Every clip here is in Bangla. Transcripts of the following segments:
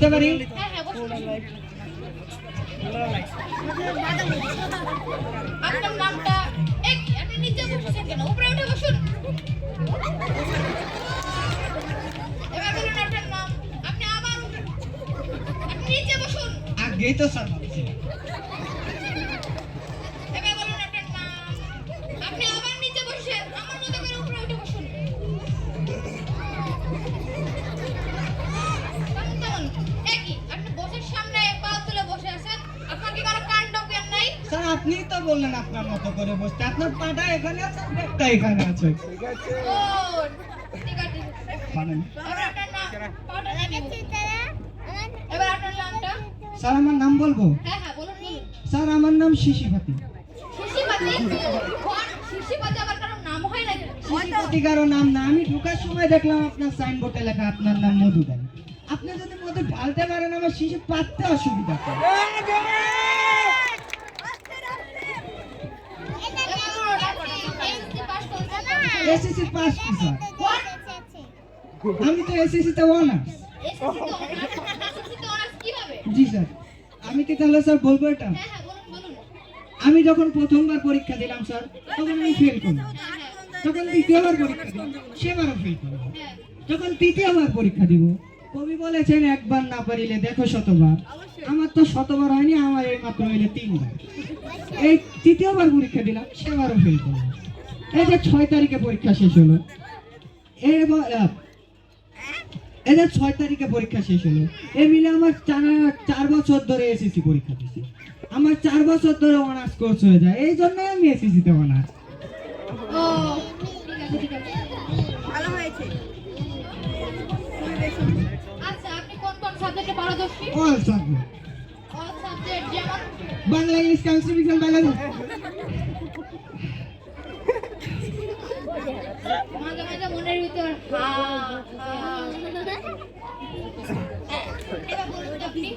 বসতে পারি? হ্যাঁ হ্যাঁ বসুন। আপনার নামটা আপনি নিচে বসেছেন কেন? উপরে উঠে বসুন। এবার বলুন আপনার নাম। আপনি আবার আপনি নিচে বসুন। আগেই তো স্যার বলছি। এবার বলুন আপনার নাম। আপনি আবার নিচে বসেন। আমার মতো করে উপরে উঠে বসুন। কেমন একই আপনি বসের সামনে পা তুলে বসে আছেন। আপনার কি কোনো কাণ্ড জ্ঞান নাই? স্যার আপনিই তো বললেন আপনার মতো করে বসতে। আপনার পাটা এখানে আছে, ব্যাগটা এখানে আছে। ও ঠিক আছে। পারেন। এবার আপনার নাম। পাউডার নিয়ে এবার আপনার নামটা। স্যার আমার নাম বলবো? হ্যাঁ হ্যাঁ বলুন বলুন। স্যার আমার নাম শিশিপাতি। শিশিপাতি? শিশিপাতি আবার কারো নাম হয় নাকি? শিশিপাতি কারো নাম না। আমি ঢোকার সময় দেখলাম আপনার সাইনবোর্ডে লেখা আপনার নাম মধুদান। আপনি যদি মধু ঢালতে পারেন আমার শিশি পাততে অসুবিধা কি? এসএসসি পাস কি স্যার? আমি তো এসএসসি তে অনার্স। জি স্যার। আমি কি তাহলে স্যার বলবো এটা? আমি যখন প্রথমবার পরীক্ষা দিলাম স্যার তখন আমি ফেল করলাম। যখন দ্বিতীয়বার পরীক্ষা দিলাম সেবারও ফেল করলাম। যখন তৃতীয়বার পরীক্ষা দিব কবি বলেছেন একবার না পারিলে দেখো শতবার। আমার তো শতবার হয়নি, আমার এই মাত্র হইলে 3 বার। এই তৃতীয়বার পরীক্ষা দিলাম সেবারও ফেল করলাম। এই যে 6 তারিখে পরীক্ষা শেষ হলো, এই যে 6 তারিখে পরীক্ষা শেষ হলো, এই মিলে আমার 4 বছর ধরে এসএসসি পরীক্ষা দিচ্ছি। আমার 4 বছর ধরে অনার্স কোর্স হয়ে যায়, এই জন্যই আমি এসএসসি তে অনার্স। ও ঠিক আছে ভালো হয়েছে। আচ্ছা আপনি কোন কোন সাবজেক্টে পারদর্শী? All subject. অল সাবজেক্ট যেমন বাংলা, ইংলিশ, কেমিস্ট্রি, বিজ্ঞান, বায়োলজি। মাঝে মাঝে মনের ভিতর হা এবার বলুন আপনি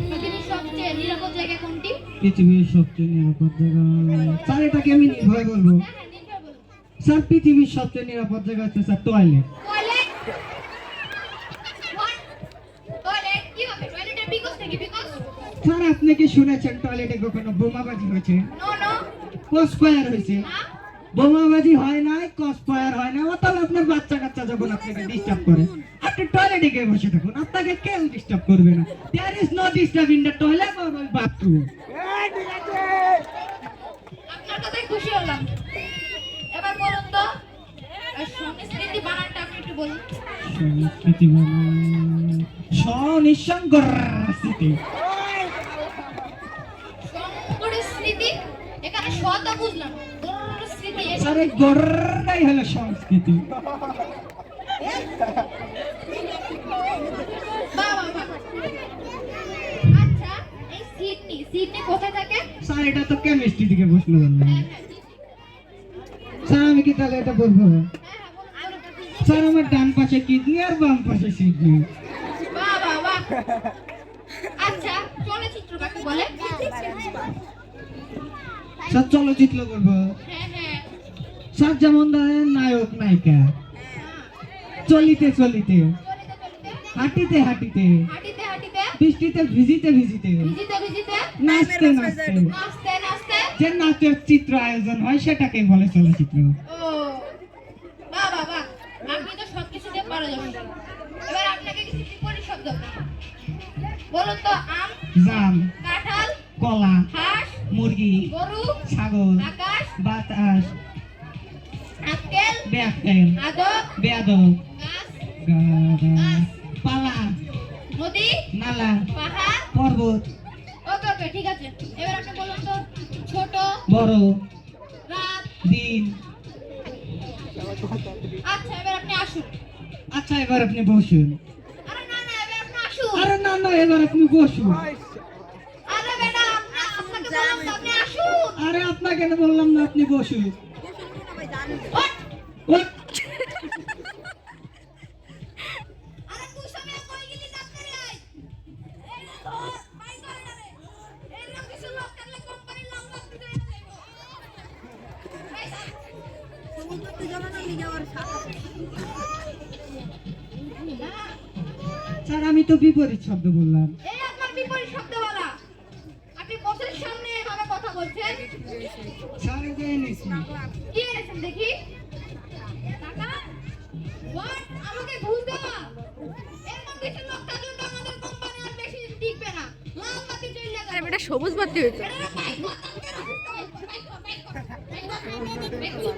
পৃথিবীর সবচেয়ে নিরাপদ জায়গা কোনটি? পৃথিবীর সবচেয়ে নিরাপদ জায়গা স্যার এটাকে আমি নির্ভয় বলবো। হ্যাঁ হ্যাঁ নির্ভয় বলুন। স্যার পৃথিবীর সবচেয়ে নিরাপদ জায়গা হচ্ছে স্যার টয়লেট। টয়লেট টয়লেট কি হবে? টয়লেটের বিকজ থেকে বিকজ স্যার আপনি কি শুনেছেন টয়লেটে কখনো বোমাবাজি হয়েছে? নো নো ক্রসফায়ার হয়েছে? না বোমাবাজি হয় নাই, ক্রসফায়ার হয় না। অতএব আপনার বাচ্চা কাচ্চা যখন আপনাকে ডিস্টার্ব করে আপনি টয়লেটে গিয়ে বসে থাকুন, আপনাকে কেউ ডিস্টার্ব করবে না। There is no disturb in the toilet or bathroom. আপনার কথায় খুশি হলাম। এবার বলুন তো সংস্কৃতি বানানটা আপনি একটু বলুন। সংস্কৃতি মানে স্বনিঃসঙ্গর স্মৃতি। সংগঠনের স্মৃতি এখানে শত বুঝলাম গরুর স্মৃতি স্যার এই গড়টাই হলো সংস্কৃতি। বাহ বাহ বাহ। আচ্ছা এই সিডনি সিডনি কোথায় থাকে? স্যার এটা তো কেমিস্ট্রি থেকে প্রশ্ন করলেন। হ্যাঁ হ্যাঁ স্যার আমি কি তাহলে এটা বলবো? বলুন। স্যার আমার ডান পাশে কিডনি আর বাম পাশে সিডনি। বাহ বাহ বাহ। আচ্ছা চলচ্চিত্র কাকে বলে? স্যার চলচ্চিত্র বলবো? হ্যাঁ হ্যাঁ স্যার যেমন ধরেন নায়ক নায়িকা, চলিতে চলিতে, চলিতে চলিতে হাঁটিতে হাঁটিতে, হাঁটিতে হাঁটিতে বৃষ্টিতে ভিজিতে ভিজিতে, ভিজিতে ভিজিতে নাচতে নাচতে, নাচতে নাচতে যে নাচের চিত্র আয়োজন হয় সেটাকে বলে চলচ্চিত্র। ও বাহ বাহ বাহ। আপনি তো সবকিছুতে পারদর্শী। এবার আপনাকে কিছু বিপরীত শব্দ বলুন তো। আম জাম, কাঁঠাল কলা, হাঁস মুরগি, গরু ছাগল, আকাশ বাতাস, আক্কেল ব্যাকটেল, আদব বেয়াদব, গাছ গাছ, পালা, নদী নালা, পাহাড় পর্বত, ওকে ওকে ঠিক আছে। এবার আপনি বলুন তো ছোট বড়, রাত দিন। আচ্ছা এবার আপনি আসুন। আচ্ছা এবার আপনি বসুন। আরে না না এবার আপনি আসুন। আরে না না এবার আপনি বসুন। আরে বেটা আপনাকে বললাম তো আপনি আসুন। আরে আপনাকে না বললাম না আপনি বসুন। ওঠ। ওঠ। আরে তুই সামনে কই গেলি কাজ করে আই। এই তো মাই করে না রে। এই লোক কিছু লোক থাকলে কোম্পানির নাম বাদ দিতে যাইবো। এই স্যার সমুদ্রতে জমানো নিয়ে যাওয়ার সাথে স্যার আমি তো বিপরীত শব্দ বললাম। এই আপনার বিপরীত শব্দ বলা। আপনি বসের সামনে এভাবে কথা বলছেন। স্যার এটা এনেছি। কি এনেছেন দেখি? টাকা? হোয়াট? আমাকে ঘুষ দেওয়া? এরকম কিছু লোক থাকলে তো আমাদের কোম্পানি আর বেশি দিন টিকবে না। লাল বাতি জ্বলে যাবে। আরে বেটা সবুজ বাতি হয়েছে। এটা বাইক করতাম কেন? বাইক কর।